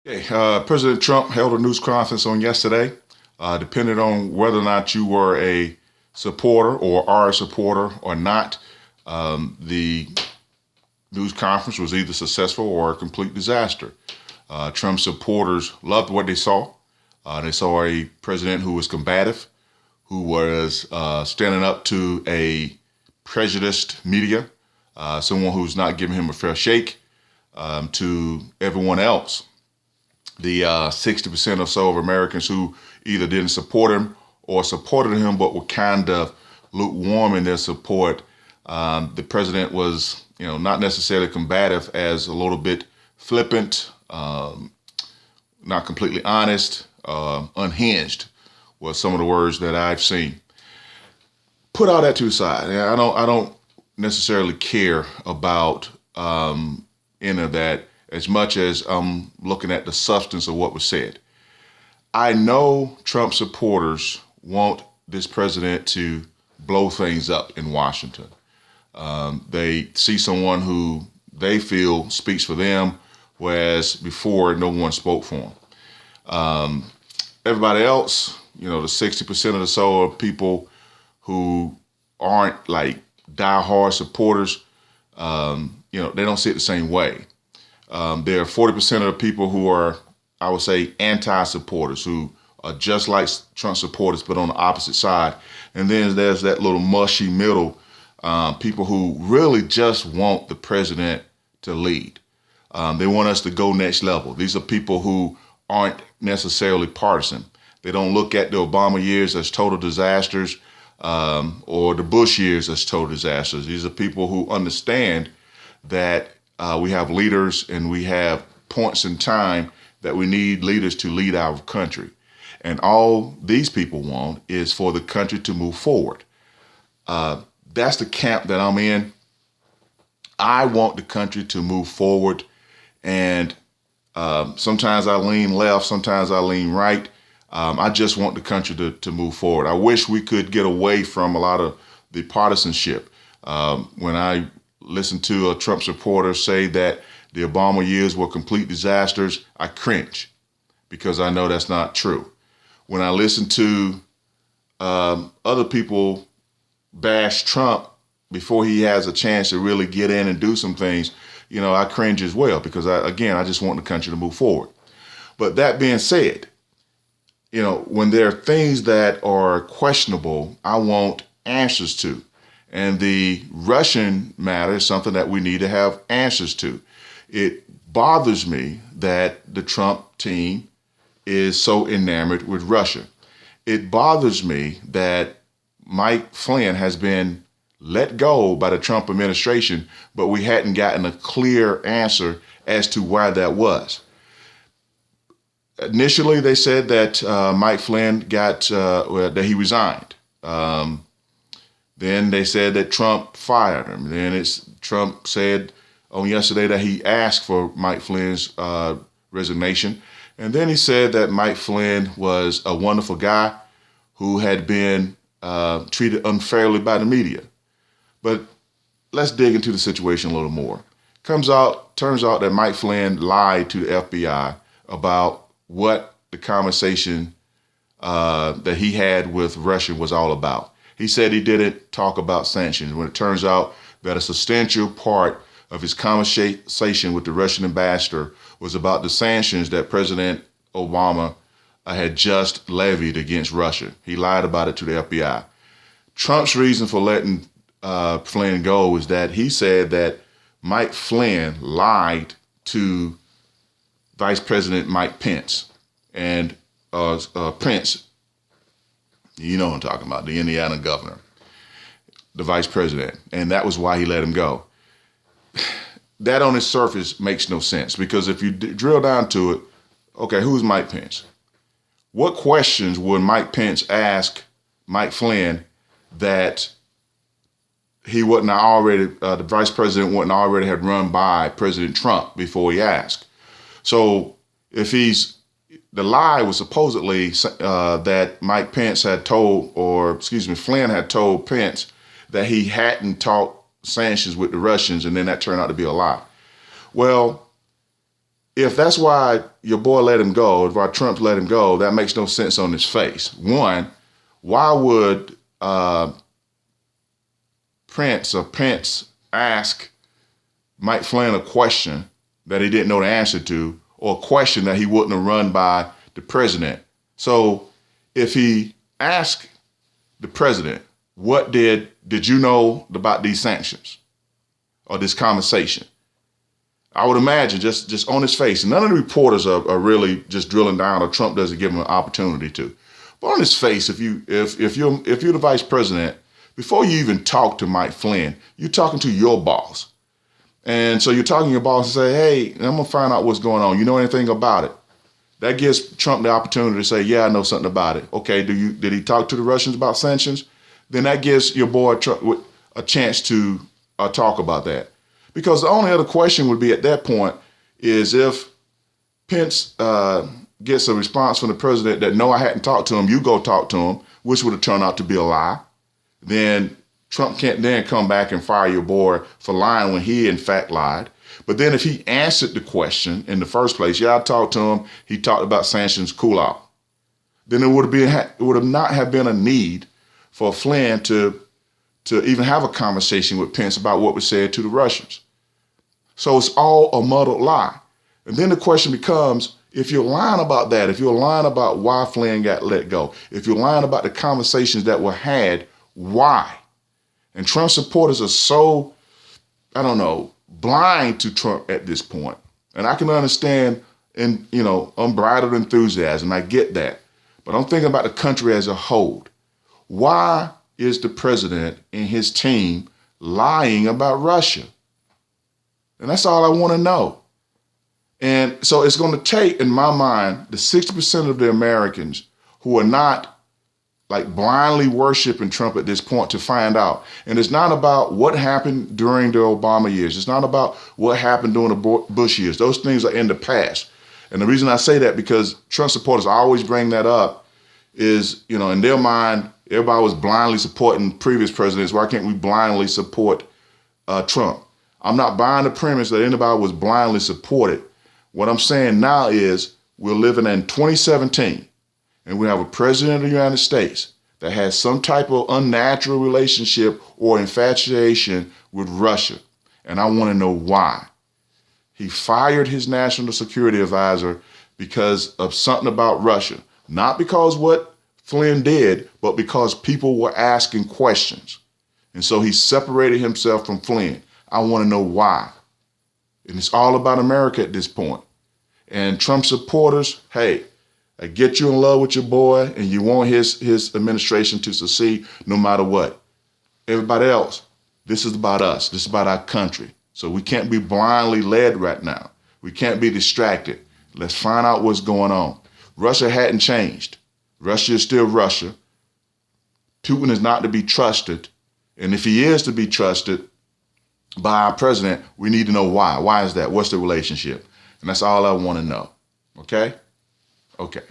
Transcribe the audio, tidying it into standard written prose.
Okay, President Trump held a news conference on yesterday. Depending on whether or not you were a supporter or are a supporter or not, the news conference was either successful or a complete disaster. Trump supporters loved what they saw. They saw a president who was combative, who was standing up to a prejudiced media, someone who's not giving him a fair shake. To everyone else, the 60% or so of Americans who either didn't support him or supported him but were kind of lukewarm in their support. The president was, not necessarily combative, as a little bit flippant, not completely honest, unhinged was some of the words that I've seen. Put all that to the side. I don't necessarily care about any of that as much as I'm looking at the substance of what was said. I know Trump supporters want this president to blow things up in Washington. They see someone who they feel speaks for them, whereas before no one spoke for them. Everybody else, the 60% or so of people who aren't like diehard supporters, they don't see it the same way. There are 40% of the people who are, I would say, anti-supporters, who are just like Trump supporters, but on the opposite side. And then there's that little mushy middle, people who really just want the president to lead. They want us to go next level. These are people who aren't necessarily partisan. They don't look at the Obama years as total disasters, or the Bush years as total disasters. These are people who understand that we have leaders and we have points in time that we need leaders to lead our country. And all these people want is for the country to move forward. That's the camp that I'm in. I want the country to move forward. And sometimes I lean left, sometimes I lean right. I just want the country to move forward. I wish we could get away from a lot of the partisanship. When I listen to a Trump supporter say that the Obama years were complete disasters, I cringe because I know that's not true. When I listen to other people bash Trump before he has a chance to really get in and do some things, I cringe as well because, I just want the country to move forward. But that being said, when there are things that are questionable, I want answers to. And the Russian matter is something that we need to have answers to. It bothers me that the Trump team is so enamored with Russia. It bothers me that Mike Flynn has been let go by the Trump administration, but we hadn't gotten a clear answer as to why that was. Initially, they said that Mike Flynn that he resigned. Then they said that Trump fired him. Then Trump said on yesterday that he asked for Mike Flynn's resignation. And then he said that Mike Flynn was a wonderful guy who had been treated unfairly by the media. But let's dig into the situation a little more. Turns out that Mike Flynn lied to the FBI about what the conversation that he had with Russia was all about. He said he didn't talk about sanctions, when it turns out that a substantial part of his conversation with the Russian ambassador was about the sanctions that President Obama had just levied against Russia. He lied about it to the FBI. Trump's reason for letting Flynn go is that he said that Mike Flynn lied to Vice President Mike Pence. And Pence, you know what I'm talking about, the Indiana governor, the vice president. And that was why he let him go. That on its surface makes no sense, because if you drill down to it, okay, who's Mike Pence? What questions would Mike Pence ask Mike Flynn that he wouldn't already, the vice president wouldn't already have run by President Trump before he asked? So if the lie was supposedly that Mike Pence had told, Flynn had told Pence that he hadn't talked sanctions with the Russians, and then that turned out to be a lie. Well, if that's why your boy let him go, why Trump let him go, that makes no sense on his face. One, why would Pence ask Mike Flynn a question that he didn't know the answer to, or a question that he wouldn't have run by the president? So if he asked the president, what did you know about these sanctions or this conversation? I would imagine just on his face, and none of the reporters are really just drilling down, or Trump doesn't give him an opportunity to. But on his face, if you're the vice president, before you even talk to Mike Flynn, you're talking to your boss. And so you're talking to your boss and say, hey, I'm gonna find out what's going on. You know anything about it? That gives Trump the opportunity to say, yeah, I know something about it. Okay, did he talk to the Russians about sanctions? Then that gives your boy Trump a chance to talk about that. Because the only other question would be at that point is if Pence gets a response from the president that, no, I hadn't talked to him, you go talk to him, which would have turned out to be a lie, then Trump can't then come back and fire your boy for lying when he in fact lied. But then if he answered the question in the first place, yeah, I talked to him, he talked about sanctions, cool out, then it would have not have been a need for Flynn to even have a conversation with Pence about what was said to the Russians. So it's all a muddled lie. And then the question becomes, if you're lying about that, if you're lying about why Flynn got let go, if you're lying about the conversations that were had, why? And Trump supporters are so, blind to Trump at this point. And I can understand unbridled enthusiasm. I get that. But I'm thinking about the country as a whole. Why is the president and his team lying about Russia? And that's all I want to know. And so it's going to take, in my mind, the 60% of the Americans who are not like blindly worshiping Trump at this point to find out. And it's not about what happened during the Obama years. It's not about what happened during the Bush years. Those things are in the past. And the reason I say that, because Trump supporters always bring that up, is, in their mind, everybody was blindly supporting previous presidents. Why can't we blindly support Trump? I'm not buying the premise that anybody was blindly supported. What I'm saying now is we're living in 2017, and we have a president of the United States that has some type of unnatural relationship or infatuation with Russia. And I want to know why. He fired his national security advisor because of something about Russia. Not because what Flynn did, but because people were asking questions. And so he separated himself from Flynn. I want to know why. And it's all about America at this point. And Trump supporters, hey, I get you in love with your boy and you want his administration to succeed no matter what. Everybody else, this is about us. This is about our country. So we can't be blindly led right now. We can't be distracted. Let's find out what's going on. Russia hadn't changed. Russia is still Russia. Putin is not to be trusted. And if he is to be trusted by our president, we need to know why. Why is that? What's the relationship? And that's all I want to know. Okay? Okay.